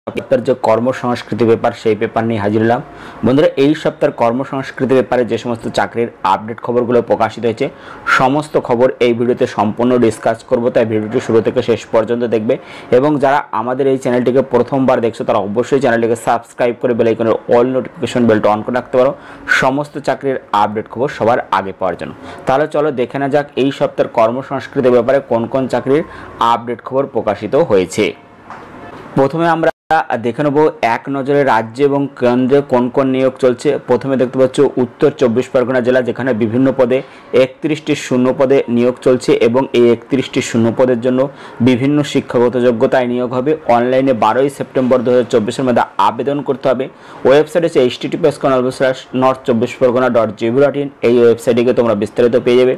সপ্তাহের যে কর্মসংস্কৃতি পেপার সেই পেপার নিয়ে হাজির হলাম। বন্ধুরা, এই সপ্তাহের কর্মসংস্কৃতি পেপারে যে সমস্ত চাকরির আপডেট খবরগুলো প্রকাশিত হয়েছে সমস্ত খবর এই ভিডিওতে সম্পূর্ণ ডিসকাস করব, তাই ভিডিওটি শুরু থেকে শেষ পর্যন্ত দেখবে। এবং যারা আমাদের এই চ্যানেলটিকে প্রথমবার দেখছো তারা অবশ্যই চ্যানেলটিকে সাবস্ক্রাইব করে বেল আইকনের অল নোটিফিকেশন বেলটা অন করে রাখতে পারো সমস্ত চাকরির আপডেট খবর সবার আগে পাওয়ার জন্য। তাহলে চলো দেখে না যাক এই সপ্তাহের কর্মসংস্কৃতির ব্যাপারে কোন কোন চাকরির আপডেট খবর প্রকাশিত হয়েছে। প্রথমে আমরা দেখে নেব এক নজরে রাজ্য এবং কেন্দ্রে কোন কোন নিয়োগ চলছে। প্রথমে দেখতে পাচ্ছ উত্তর 24 পরগনা জেলা, যেখানে বিভিন্ন পদে 31টি শূন্য পদে নিয়োগ চলছে এবং এই 31টি শূন্য পদের জন্য বিভিন্ন শিক্ষাগত যোগ্যতায় নিয়োগ হবে। অনলাইনে 12 সেপ্টেম্বর 2024-এর মধ্যে আবেদন করতে হবে। ওয়েবসাইট হচ্ছে https://north24pargana.gov.in। এই ওয়েবসাইটে তোমরা বিস্তারিত পেয়ে যাবে।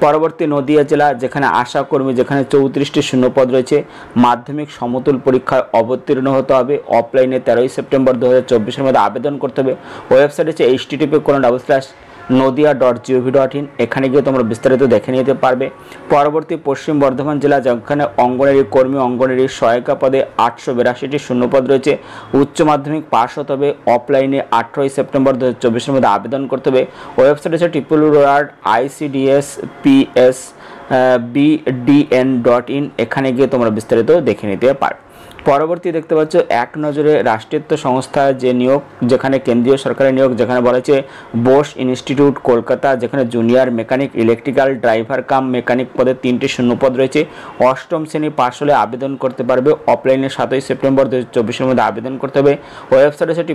পরবর্তী নদিয়া জেলা, যেখানে আশাকর্মী, যেখানে 34টি শূন্য পদ রয়েছে। মাধ্যমিক সমতুল পরীক্ষায় অবতীর্ণ হতে হবে। অফলাইনে 13 সেপ্টেম্বর 2024-এর মধ্যে আবেদন করতে হবে। ওয়েবসাইট হচ্ছে http://nodia.gov.in। এখানে গিয়ে তোমরা বিস্তারিত দেখে নিতে পারবে। পরবর্তী পশ্চিম বর্ধমান জেলা, যেখানে অঙ্গনারী কর্মী, অঙ্গনারী সহায়িকা পদে 882টি শূন্য পদ রয়েছে। উচ্চ মাধ্যমিক পাস হতে হবে। অফলাইনে 18 সেপ্টেম্বর 2024-এর মধ্যে আবেদন করতে হবে। ওয়েবসাইট হচ্ছে www.icdsps.bdn.in। এখানে গিয়ে তোমরা বিস্তারিত দেখে নিতে পারবে। পরবর্তী দেখতে পাচ্ছ এক নজরে রাষ্ট্রায়ত্ত সংস্থা যে নিয়োগ, যেখানে কেন্দ্রীয় সরকারের নিয়োগ, যেখানে বলা হয়েছে বোস ইনস্টিটিউট কলকাতা, যেখানে জুনিয়র মেকানিক, ইলেকট্রিক্যাল ড্রাইভার কাম মেকানিক পদে 3টি শূন্য পদ রয়েছে। অষ্টম শ্রেণী পাশ হলে আবেদন করতে পারবে। অফলাইনে 7 সেপ্টেম্বর 2024-এর মধ্যে আবেদন করতে হবে। ওয়েবসাইট হচ্ছে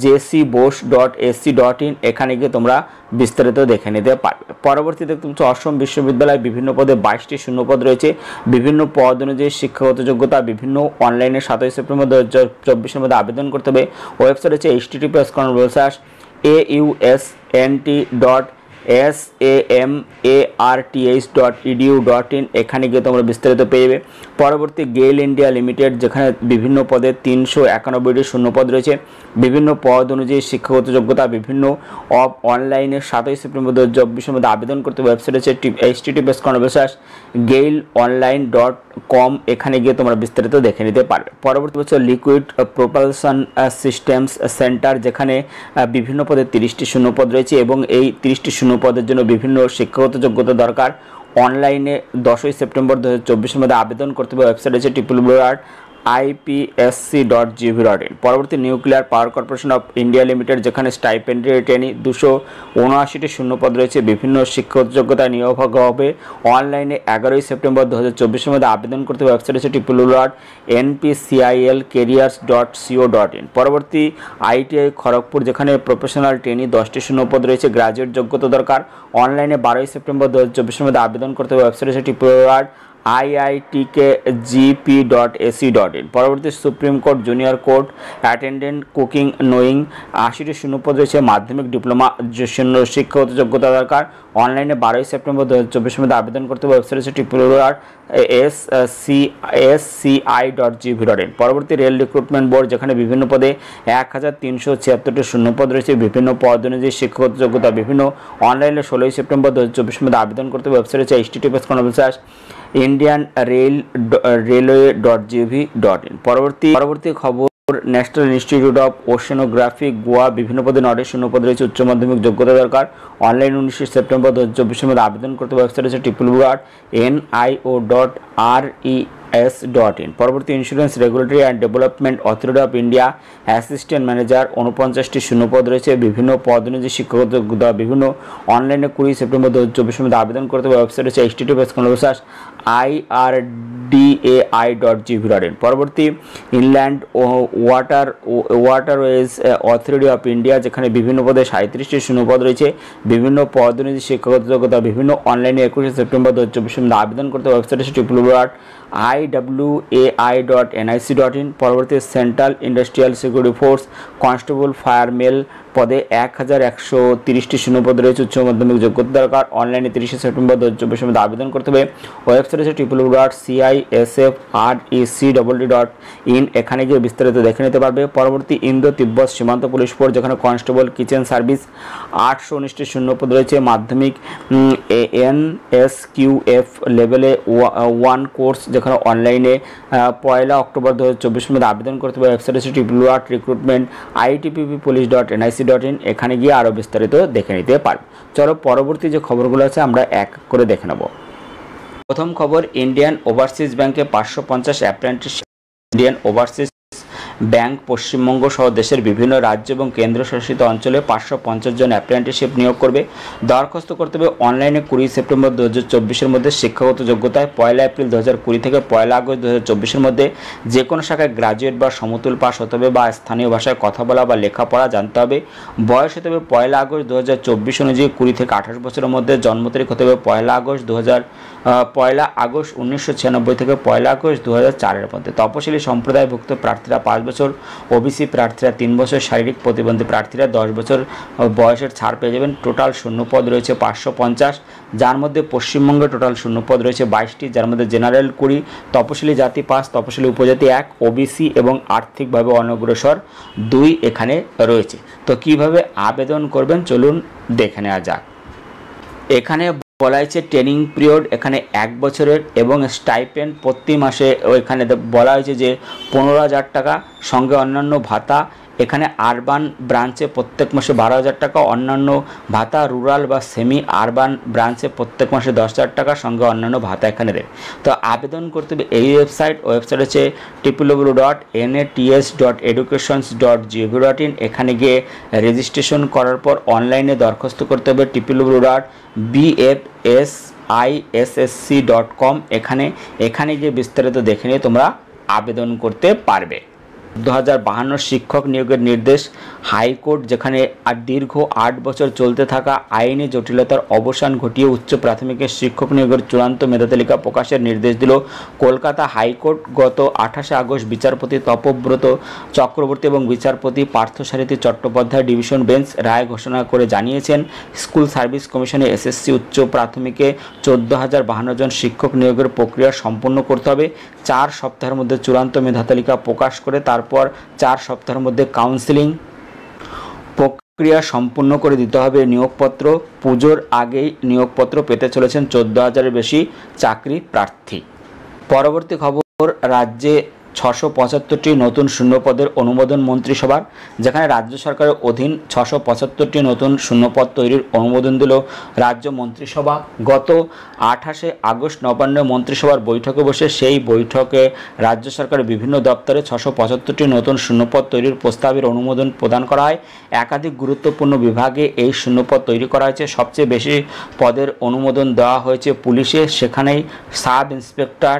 jcbose.ac.in। এখানে গিয়ে তোমরা বিস্তারিত দেখে নিতে পারবে। পরবর্তী দেখতে পাচ্ছ অসম বিশ্ববিদ্যালয় বিভিন্ন পদে 22টি শূন্য পদ রয়েছে। বিভিন্ন পদ অনুযায়ী শিক্ষাগত যোগ্যতা বিভিন্ন। অনলাইনে 7 সেপ্টেম্বর 2024-এর মধ্যে আবেদন করতে হবে। ওয়েবসাইট হচ্ছে https://aunt.samarth.edu.in। এখানে গিয়ে তোমরা বিস্তারিত পেয়ে যাবে। পরবর্তী গেইল ইন্ডিয়া লিমিটেড, যেখানে বিভিন্ন পদে 391টি শূন্য পদ রয়েছে। বিভিন্ন পদ অনুযায়ী শিক্ষাগত যোগ্যতা বিভিন্ন। অনলাইনে 7 সেপ্টেম্বর 2024-এর মধ্যে আবেদন করতে। ওয়েবসাইট হচ্ছে https://gailonline.com। এখানে গিয়ে তোমরা বিস্তারিত দেখে নিতে পারবে। পরবর্তী হচ্ছে লিকুইড প্রপালশন সিস্টেমস সেন্টার, যেখানে বিভিন্ন পদে 30টি শূন্য পদ রয়েছে এবং এই 30টি শূন্য পদের জন্য বিভিন্ন শিক্ষাগত যোগ্যতা দরকার। অনলাইনে 10 সেপ্টেম্বর 2024-এর মধ্যে আবেদন করতে হবে। ওয়েবসাইট হচ্ছে www.ipsc.gov.in। পরবর্তী nuclear power corporation of India limited, যেখানে স্টাইপেন্ডারি ট্রেনি 279টি শূন্য পদ রয়েছে। বিভিন্ন শিক্ষাগত যোগ্যতায় নিয়োগ হবে। অনলাইনে 11 সেপ্টেম্বর 2024-এর মধ্যে আবেদন করতে হবে। ওয়েবসাইট হচ্ছে www.npcilcareers.co.in। পরবর্তী আইটিআই খড়গপুর, যেখানে প্রফেশনাল ট্রেনি 10টি শূন্য পদ রয়েছে। গ্রাজুয়েট যোগ্যতা দরকার। অনলাইনে 12 সেপ্টেম্বর 2024-এর মধ্যে আবেদন করতে হবে। ওয়েবসাইট হচ্ছে www.iitkgp.ac.in। পরবর্তী Supreme Court junior court attendant cooking knowing 80টি শূন্য পদ রয়েছে। মাধ্যমিক ডিপ্লোমা শিক্ষাগত যোগ্যতা দরকার। অনলাইনে 12 সেপ্টেম্বর 2024-এর মধ্যে আবেদন করতে হবে। ওয়েবসাইট হচ্ছে www.sci.gov.in। পরবর্তী রেল রিক্রুটমেন্ট বোর্ড, যেখানে বিভিন্ন পদে 1376টি শূন্য পদ রয়েছে। বিভিন্ন পদ অনুযায়ী শিক্ষাগত যোগ্যতা বিভিন্ন। অনলাইনে 16 সেপ্টেম্বর 2024-এর মধ্যে আবেদন করতে হবে। ওয়েবসাইট হচ্ছে https://indianrailway.gov.in। পরবর্তী খবর national institute of oceanography Goa, বিভিন্ন পদে 9টি শূন্য পদ রয়েছে। উচ্চ মাধ্যমিক যোগ্যতা দরকার। অনলাইন 19 সেপ্টেম্বর 2024-এর মধ্যে আবেদন করতে। ওয়েবসাইট হচ্ছে www.nio.res.in। পরবর্তী Insurance Regulatory and Development Authority of India assistant manager 49টি শূন্য পদ রয়েছে। বিভিন্ন পদ অনুযায়ী শিক্ষাগত যোগ্যতা বিভিন্ন। অনলাইনে 20 সেপ্টেম্বর 2024-এর মধ্যে আবেদন করতে হবে। ওয়েবসাইট হচ্ছে https://irdai.gov.in। পরবর্তী inland waterways authority of India, যেখানে বিভিন্ন পদে 37টি শূন্য পদ রয়েছে। বিভিন্ন পদ অনুযায়ী শিক্ষাগত যোগ্যতা বিভিন্ন। অনলাইনে 21 সেপ্টেম্বর 2024-এর মধ্যে আবেদন করতে। ওয়েবসাইট হচ্ছে www.iwai.nic.in। পরবর্তী central industrial security force constable fire male পদে 1130টি শূন্যপদ রয়েছে। উচ্চ মাধ্যমিক যোগ্যতা দরকার। অনলাইনে 30শে সেপ্টেম্বর 2024 মধ্যে আবেদন করতে হবে। ওয়েবসাইট হচ্ছে www.cisfrdc.in। এখানে গিয়ে বিস্তারিত দেখে নিতে পারবে। পরবর্তী ইন্দো তিব্বত সীমান্ত পুলিশ ফোর্স, যেখানে কনস্টেবল কিচেন সার্ভিস 819টি শূন্যপদ রয়েছে। মাধ্যমিক NSQF লেভেলে 1 কোর্স, যেখানে অনলাইনে 1 অক্টোবর 2024 মধ্যে আবেদন করতে হবে। ওয়েবসাইট হচ্ছে www.recruitment.itpp.police.nic.in। এখানে গিয়ে আরও বিস্তারিত দেখে নিতে পারবে। চলো পরবর্তী যে খবরগুলো আছে আমরা এক করে দেখে নেব। প্রথম খবর, ইন্ডিয়ান ওভারসিজ ব্যাংকে 550 apprenticeship. Indian overseas bank Paschimbanga সহ দেশের বিভিন্ন রাজ্য এবং কেন্দ্রশাসিত অঞ্চলে 550 জন অ্যাপ্রেন্টিসশিপ নিয়োগ করবে। দরখাস্ত করতে হবে অনলাইনে 20 সেপ্টেম্বর 2024 মধ্যে। শিক্ষাগত যোগ্যতায় 1 এপ্রিল 2020 থেকে 1 আগস্ট 2024 মধ্যে যে কোনো শাখায় গ্রাজুয়েট বা সমতুল পাস হতে হবে বা স্থানীয় ভাষায় কথা বলা বা লেখাপড়া জানতে হবে। বয়স হতে হবে 1 আগস্ট 2024 অনুযায়ী 20 থেকে 28 বছরের মধ্যে। জন্ম তারিখ হতে হবে 1 আগস্ট 1996 থেকে 1 আগস্ট 2004 মধ্যে। তপশিলি সম্প্রদায়ভুক্ত প্রার্থীরা 5 বছর, ওবিসি প্রার্থীরা 3 বছর, শারীরিক প্রতিবন্ধী প্রার্থীরা 10 বছর বয়সের ছাড় পেয়ে যাবেন। টোটাল শূন্যপদ রয়েছে 550, যার মধ্যে পশ্চিমবঙ্গে টোটাল শূন্যপদ রয়েছে 22টি, যার মধ্যে জেনারেল 20, তপশিলি জাতি 5, তপশিলি উপজাতি 1, ওবিসি এবং আর্থিকভাবে অনগ্রসর 2 এখানে রয়েছে। তো কিভাবে আবেদন করবেন চলুন দেখে নেওয়া যাক। এখানে বলা হয়েছে ট্রেনিং পিরিয়ড এখানে 1 বছরের এবং স্টাইপেন্ড প্রতি মাসে এখানে বলা হয়েছে যে 15,000 টাকা, সঙ্গে অন্যান্য ভাতা। এখানে আরবান ব্রাঞ্চে প্রত্যেক মাসে 12,000 টাকা, অন্যান্য ভাতা রুরাল বা সেমি আরবান ব্রাঞ্চে প্রত্যেক মাসে 10,000 টাকা, সঙ্গে অন্যান্য ভাতা এখানে দেবে। তো আবেদন করতে হবে এই ওয়েবসাইট হচ্ছে www.nats.educations.gov.in। এখানে গিয়ে রেজিস্ট্রেশন করার পর অনলাইনে দরখাস্ত করতে হবে www.bfsissc.com। এখানে গিয়ে বিস্তারিত দেখে নিয়ে তোমরা আবেদন করতে পারবে। 2052 শিক্ষক নিয়োগের নির্দেশ হাইকোর্ট, যেখানে দীর্ঘ 8 বছর চলতে থাকা আইনি জটিলতার অবসান ঘটিয়ে উচ্চ প্রাথমিকের শিক্ষক নিয়োগের চূড়ান্ত মেধাতালিকা প্রকাশের নির্দেশ দিল কলকাতা হাইকোর্ট। গত 28 আগস্ট বিচারপতি তপব্রত চক্রবর্তী এবং বিচারপতি পার্থসারথী চট্টোপাধ্যায় ডিভিশন বেঞ্চ রায় ঘোষণা করে জানিয়েছেন, স্কুল সার্ভিস কমিশনে এসএসসি উচ্চ প্রাথমিকে 14,052 জন শিক্ষক নিয়োগের প্রক্রিয়া সম্পন্ন করতে হবে। 4 সপ্তাহের মধ্যে চূড়ান্ত মেধাতালিকা প্রকাশ করে তারপর 4 সপ্তাহের মধ্যে কাউন্সেলিং প্রক্রিয়া সম্পূর্ণ করে দিতে হবে নিয়োগপত্র। পুজোর আগেই নিয়োগপত্র পেতে চলেছেন 14,000-এর বেশি চাকরি প্রার্থী। পরবর্তী খবর, রাজ্যে 675টি নতুন শূন্যপদের অনুমোদন মন্ত্রিসভার, যেখানে রাজ্য সরকারের অধীন 675টি নতুন শূন্যপদ তৈরির অনুমোদন দিল রাজ্য মন্ত্রিসভা। গত 28 আগস্ট নবান্নে মন্ত্রিসভার বৈঠকে বসে সেই বৈঠকে রাজ্য সরকারের বিভিন্ন দপ্তরে 675টি নতুন শূন্যপদ তৈরির প্রস্তাবের অনুমোদন প্রদান করা হয়। একাধিক গুরুত্বপূর্ণ বিভাগে এই শূন্যপদ তৈরি করা হয়েছে। সবচেয়ে বেশি পদের অনুমোদন দেওয়া হয়েছে পুলিশে, সেখানেই সাব ইন্সপেক্টর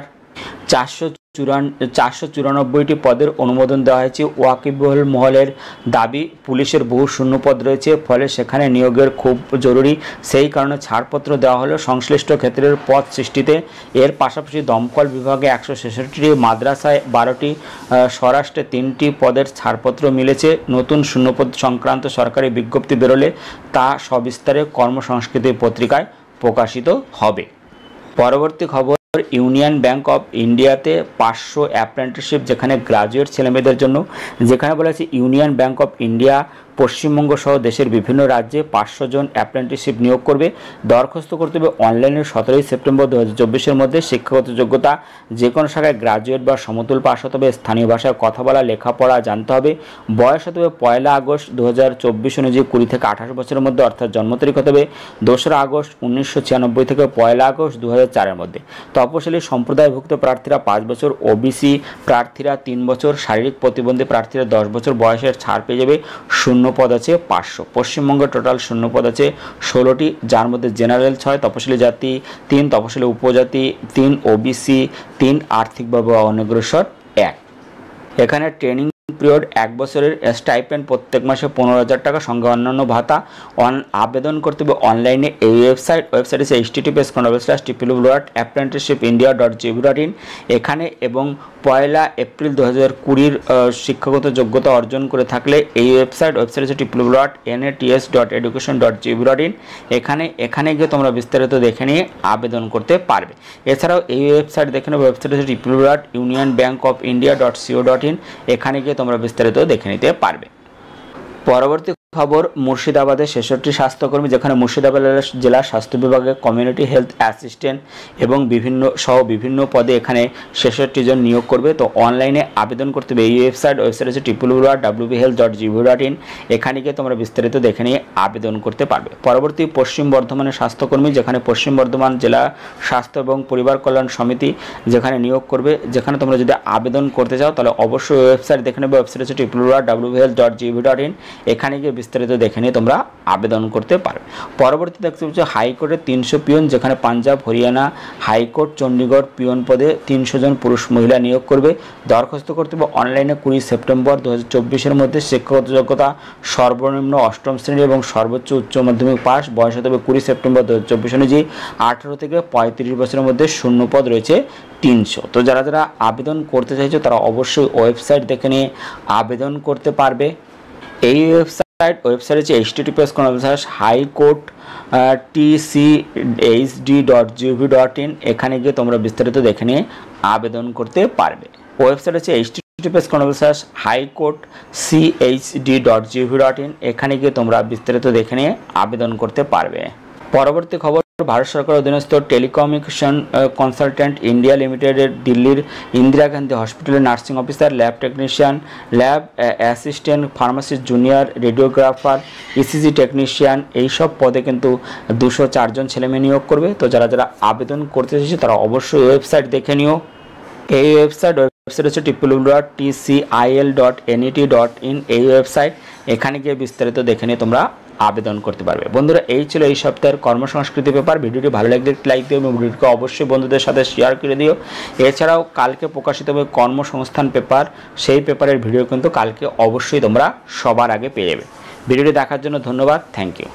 494টি পদের অনুমোদন দেওয়া হয়েছে। ওয়াকিবহুল মহলের দাবি, পুলিশের বহু শূন্যপদ রয়েছে, ফলে সেখানে নিয়োগের খুব জরুরি, সেই কারণে ছাড়পত্র দেওয়া হলো সংশ্লিষ্ট ক্ষেত্রের পদ সৃষ্টিতে। এর পাশাপাশি দমকল বিভাগে 166টি, মাদ্রাসায় 12টি, স্বরাষ্ট্রে 3টি পদের ছাড়পত্র মিলেছে। নতুন শূন্যপদ সংক্রান্ত সরকারি বিজ্ঞপ্তি বেরোলে তা সবিস্তারে কর্মসংস্কৃতি পত্রিকায় প্রকাশিত হবে। পরবর্তী খবর, ইউনিয়ন ব্যাংক অফ ইন্ডিয়াতে 500 অ্যাপ্রেন্টিসশিপ, যেখানে গ্রাজুয়েট ছেলেমেয়েদের জন্য, যেখানে বলা হয়েছে union bank of India Paschimbanga সহ দেশের বিভিন্ন রাজ্যে 500 জন অ্যাপ্রেন্টিসশিপ নিয়োগ করবে। দরখাস্ত করতে হবে অনলাইনে 17 সেপ্টেম্বর 2024-এর মধ্যে। শিক্ষাগত যোগ্যতা যে কোনো শাখায় গ্রাজুয়েট বা সমতুল পাস হতে হবে, স্থানীয় ভাষায় কথা বলা লেখাপড়া জানতে হবে। বয়স হতে হবে 1 আগস্ট 2024 অনুযায়ী 20 থেকে 28 বছরের মধ্যে, অর্থাৎ জন্ম তারিখ হতে হবে 2 আগস্ট 1996 থেকে 1 আগস্ট 2004-এর মধ্যে। তপশিলি সম্প্রদায়ভুক্ত প্রার্থীরা 5 বছর, ওবিসি প্রার্থীরা 3 বছর, শারীরিক প্রতিবন্ধী প্রার্থীরা 10 বছর বয়সের ছাড় পেয়ে যাবে। শূন্যপদ আছে 500। পশ্চিমবঙ্গে টোটাল শূন্যপদ আছে 16টি, যার মধ্যে জেনারেল 6, তপশিলি জাতি 3, তপশিলি উপজাতি 3, ওবিসি 3, আর্থিকভাবে অনগ্রসর 1। এখানে ট্রেনিং পিরিয়ড 1 বছরের, স্টাইপেন্ড প্রত্যেক মাসে 15,000 টাকা, সঙ্গে অন্যান্য ভাতা। আবেদন করতে হবে অনলাইনে এই ওয়েবসাইট হচ্ছে https://www.apprenticeshipindia.gov.in। এখানে এবং 1 এপ্রিল 2020 শিক্ষাগত যোগ্যতা অর্জন করে থাকলে এই ওয়েবসাইট হচ্ছে www.nats.education.gov.in। এখানে গিয়ে তোমরা বিস্তারিত দেখে নিয়ে আবেদন করতে পারবে। এছাড়াও এই ওয়েবসাইট দেখে নেবে, ওয়েবসাইট হচ্ছে www.unionbankofindia.co.in। এখানে গিয়ে তোমরা বিস্তারিত দেখে নিতে পারবে। পরবর্তী খবর, মুর্শিদাবাদের 66 স্বাস্থ্যকর্মী, যেখানে মুর্শিদাবাদ জেলা স্বাস্থ্য বিভাগে কমিউনিটি হেলথ অ্যাসিস্ট্যান্ট এবং বিভিন্ন পদে এখানে 66 জন নিয়োগ করবে। তো অনলাইনে আবেদন করতে হবে। এই ওয়েবসাইট হচ্ছে www.wbhealth.gov.in। এখানে গিয়ে তোমরা বিস্তারিত দেখে নিয়ে আবেদন করতে পারবে। পরবর্তী, পশ্চিম বর্ধমানের স্বাস্থ্যকর্মী, যেখানে পশ্চিম বর্ধমান জেলা স্বাস্থ্য এবং পরিবার কল্যাণ সমিতি যেখানে নিয়োগ করবে। যেখানে তোমরা যদি আবেদন করতে চাও তাহলে অবশ্যই ওয়েবসাইট দেখে নেবে, ওয়েবসাইট হচ্ছে www.wbhealth.gov.in। এখানে গিয়ে বিস্তারিত দেখে নিয়ে তোমরা আবেদন করতে পারবে। পরবর্তী দেখতে পাচ্ছ হাইকোর্টের 300 পিয়ন, যেখানে পাঞ্জাব, হরিয়ানা হাইকোর্ট, চণ্ডীগড় পিয়ন পদে 300 জন পুরুষ মহিলা নিয়োগ করবে। দরখাস্ত করতে হবে অনলাইনে 20 সেপ্টেম্বর 2024-এর মধ্যে। শিক্ষাগত যোগ্যতা সর্বনিম্ন 8ম শ্রেণী এবং সর্বোচ্চ উচ্চ মাধ্যমিক পাস। বয়স হতে হবে 20 সেপ্টেম্বর 2024 অনুযায়ী 18 থেকে 35 বছরের মধ্যে। শূন্য পদ রয়েছে 300। তো যারা আবেদন করতে চাইছো তারা অবশ্যই ওয়েবসাইট দেখে নিয়ে আবেদন করতে পারবে। এই ওয়েবসাইট হচ্ছে https://highcourt.tchd.gov.in। এখানে গিয়ে তোমরা বিস্তারিত দেখে নিয়ে আবেদন করতে পারবে। ওয়েবসাইট হচ্ছে https://highcourt.chd.gov.in। এখানে গিয়ে তোমরা বিস্তারিত দেখে নিয়ে আবেদন করতে পারবে। পরবর্তী খবর, ভারত সরকার অধীনস্থ টেলিকমিউনিকেশন কনসালট্যান্ট ইন্ডিয়া লিমিটেডের দিল্লির ইন্দিরা গান্ধী হসপিটালের nursing officer, lab technician, lab assistant, pharmacist junior, radiographer, ECG technician, এইসব পদে কিন্তু 204 জন ছেলেমেয়ে নিয়োগ করবে। তো যারা আবেদন করতে চাইছে তারা অবশ্যই ওয়েবসাইট দেখে নিও। এই ওয়েবসাইট হচ্ছে www.tcil.net.in। এই ওয়েবসাইট, এখানে গিয়ে বিস্তারিত দেখে নিয়ে তোমরা আবেদন করতে পারবে। বন্ধুরা, এই ছিল এই সপ্তাহের কর্মসংস্কৃতি পেপার। ভিডিওটি ভালো লাগলে লাইক দিও এবং ভিডিওটিকে অবশ্যই বন্ধুদের সাথে শেয়ার করে দিও। এছাড়াও কালকে প্রকাশিত হবে কর্মসংস্থান পেপার, সেই পেপারের ভিডিও কিন্তু কালকে অবশ্যই তোমরা সবার আগে পেয়ে যাবে। ভিডিওটি দেখার জন্য ধন্যবাদ। Thank you.